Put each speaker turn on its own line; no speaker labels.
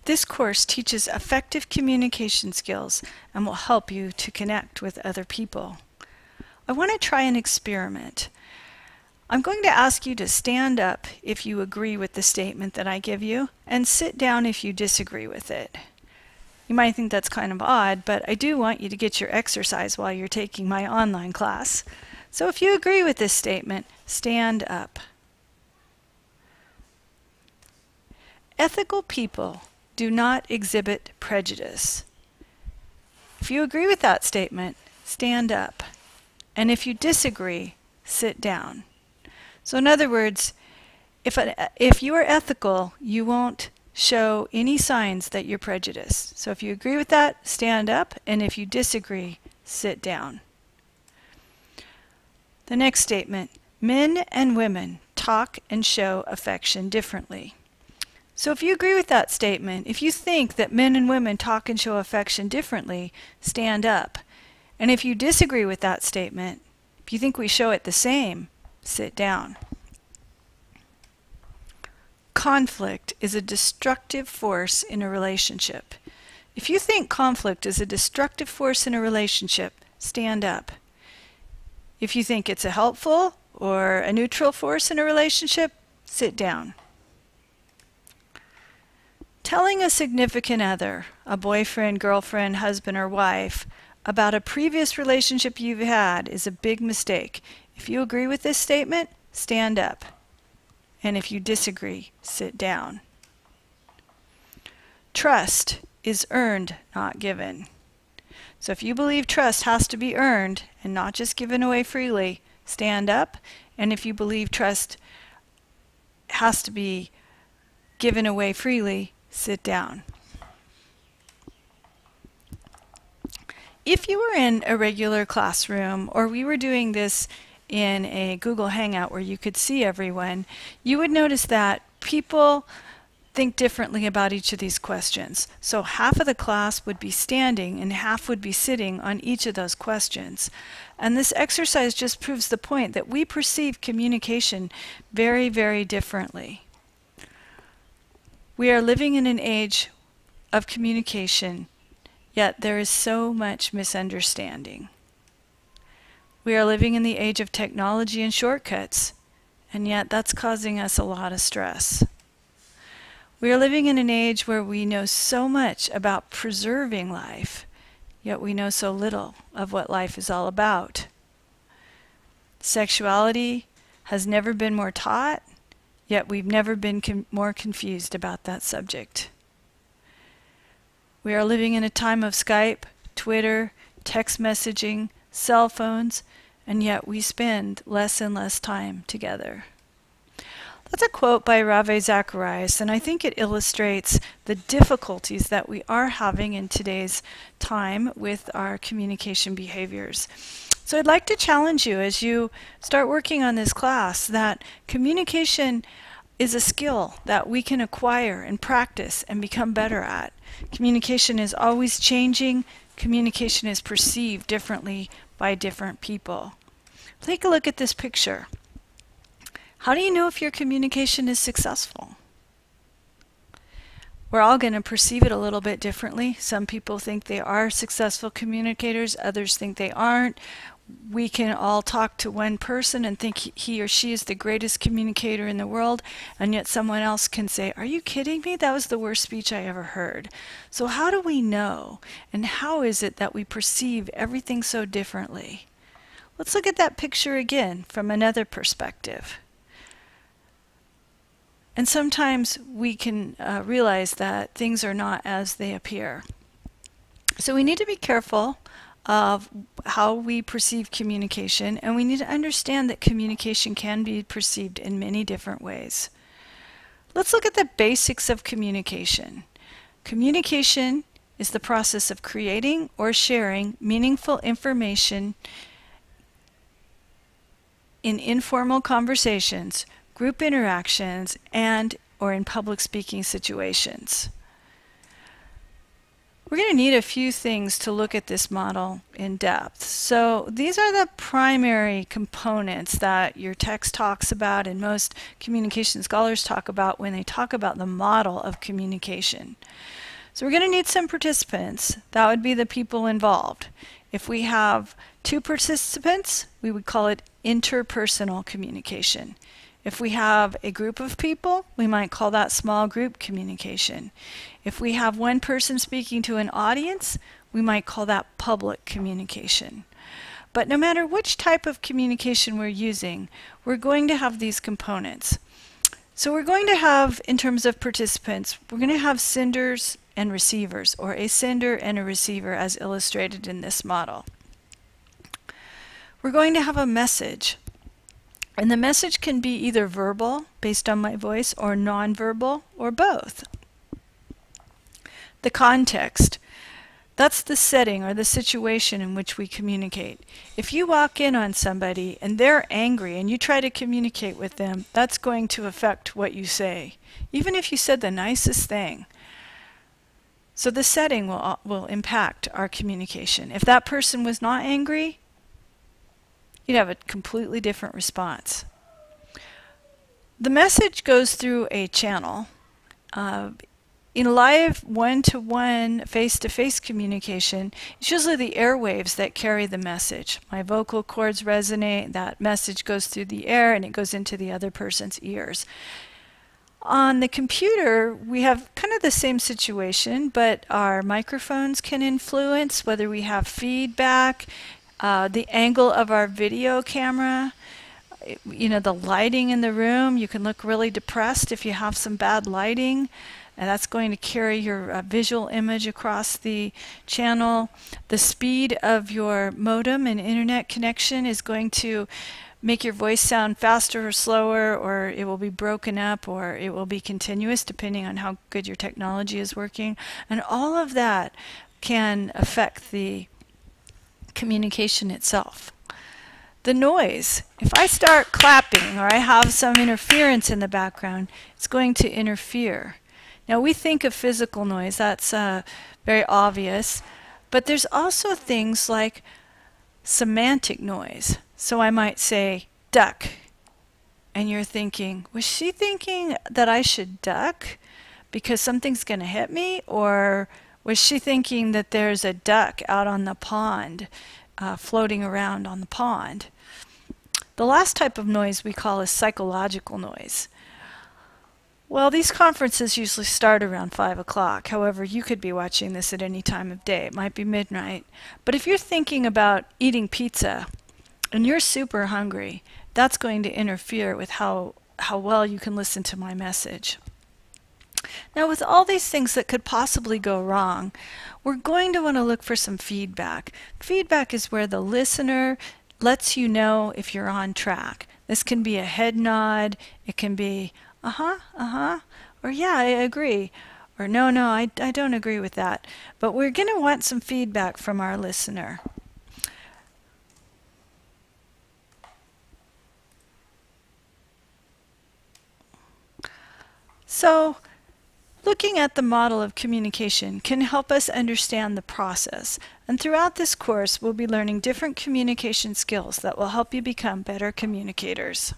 This course teaches effective communication skills and will help you to connect with other people. I want to try an experiment. I'm going to ask you to stand up if you agree with the statement that I give you, and sit down if you disagree with it. You might think that's kind of odd, but I do want you to get your exercise while you're taking my online class. So if you agree with this statement, stand up. Ethical people do not exhibit prejudice. If you agree with that statement, stand up. And if you disagree, sit down. So in other words, if you are ethical, you won't show any signs that you're prejudiced. So if you agree with that, stand up, and if you disagree, sit down. The next statement, men and women talk and show affection differently. So if you agree with that statement, if you think that men and women talk and show affection differently, stand up. And if you disagree with that statement, if you think we show it the same, sit down. Conflict is a destructive force in a relationship. If you think conflict is a destructive force in a relationship, stand up. If you think it's a helpful or a neutral force in a relationship, sit down. Telling a significant other, a boyfriend, girlfriend, husband, or wife, about a previous relationship you've had is a big mistake. If you agree with this statement, stand up. And if you disagree, sit down. Trust is earned, not given. So if you believe trust has to be earned and not just given away freely, stand up. And if you believe trust has to be given away freely, sit down. If you were in a regular classroom, or we were doing this in a Google Hangout where you could see everyone, you would notice that people think differently about each of these questions. So half of the class would be standing and half would be sitting on each of those questions. And this exercise just proves the point that we perceive communication very, very differently. We are living in an age of communication, yet there is so much misunderstanding. We are living in the age of technology and shortcuts, and yet that's causing us a lot of stress. We are living in an age where we know so much about preserving life, yet we know so little of what life is all about. Sexuality has never been more taught, yet we've never been more confused about that subject. We are living in a time of Skype, Twitter, text messaging, cell phones, and yet we spend less and less time together. That's a quote by Ravi Zacharias, and I think it illustrates the difficulties that we are having in today's time with our communication behaviors. So I'd like to challenge you as you start working on this class that communication is a skill that we can acquire and practice and become better at. Communication is always changing. Communication is perceived differently by different people. Take a look at this picture. How do you know if your communication is successful? We're all going to perceive it a little bit differently. Some people think they are successful communicators, others think they aren't. We can all talk to one person and think he or she is the greatest communicator in the world, and yet someone else can say, "Are you kidding me? That was the worst speech I ever heard." So how do we know? And how is it that we perceive everything so differently? Let's look at that picture again from another perspective. And sometimes we can realize that things are not as they appear. So we need to be careful of how we perceive communication, and we need to understand that communication can be perceived in many different ways. Let's look at the basics of communication. Communication is the process of creating or sharing meaningful information in informal conversations, group interactions, and or in public speaking situations. We're going to need a few things to look at this model in depth. So these are the primary components that your text talks about and most communication scholars talk about when they talk about the model of communication. So we're going to need some participants. That would be the people involved. If we have 2 participants, we would call it interpersonal communication. If we have a group of people, we might call that small group communication. If we have one person speaking to an audience, we might call that public communication. But no matter which type of communication we're using, we're going to have these components. So we're going to have, in terms of participants, we're going to have senders and receivers, or a sender and a receiver as illustrated in this model. We're going to have a message. And the message can be either verbal, based on my voice, or nonverbal, or both. The context. That's the setting or the situation in which we communicate. If you walk in on somebody and they're angry and you try to communicate with them, that's going to affect what you say, even if you said the nicest thing. So the setting will impact our communication. If that person was not angry, you'd have a completely different response. The message goes through a channel. In live one-to-one, face-to-face communication, it's usually the airwaves that carry the message. My vocal cords resonate, that message goes through the air and it goes into the other person's ears. On the computer, we have kind of the same situation, but our microphones can influence whether we have feedback, the angle of our video camera, you know, the lighting in the room. You can look really depressed if you have some bad lighting, and that's going to carry your visual image across the channel. The speed of your modem and internet connection is going to make your voice sound faster or slower, or it will be broken up, or it will be continuous depending on how good your technology is working. And all of that can affect the communication itself. The noise. If I start clapping or I have some interference in the background, it's going to interfere. Now we think of physical noise, that's very obvious, but there's also things like semantic noise. So I might say duck, and you're thinking, was she thinking that I should duck because something's going to hit me, or was she thinking that there's a duck out on the pond, floating around on the pond? The last type of noise we call is psychological noise. Well, these conferences usually start around 5 o'clock. However, you could be watching this at any time of day. It might be midnight. But if you're thinking about eating pizza and you're super hungry, that's going to interfere with how well you can listen to my message. Now, with all these things that could possibly go wrong, we're going to want to look for some feedback. Feedback is where the listener lets you know if you're on track. This can be a head nod, it can be or yeah, I agree, or no, I don't agree with that. But we're going to want some feedback from our listener. So, looking at the model of communication can help us understand the process. And throughout this course, we'll be learning different communication skills that will help you become better communicators.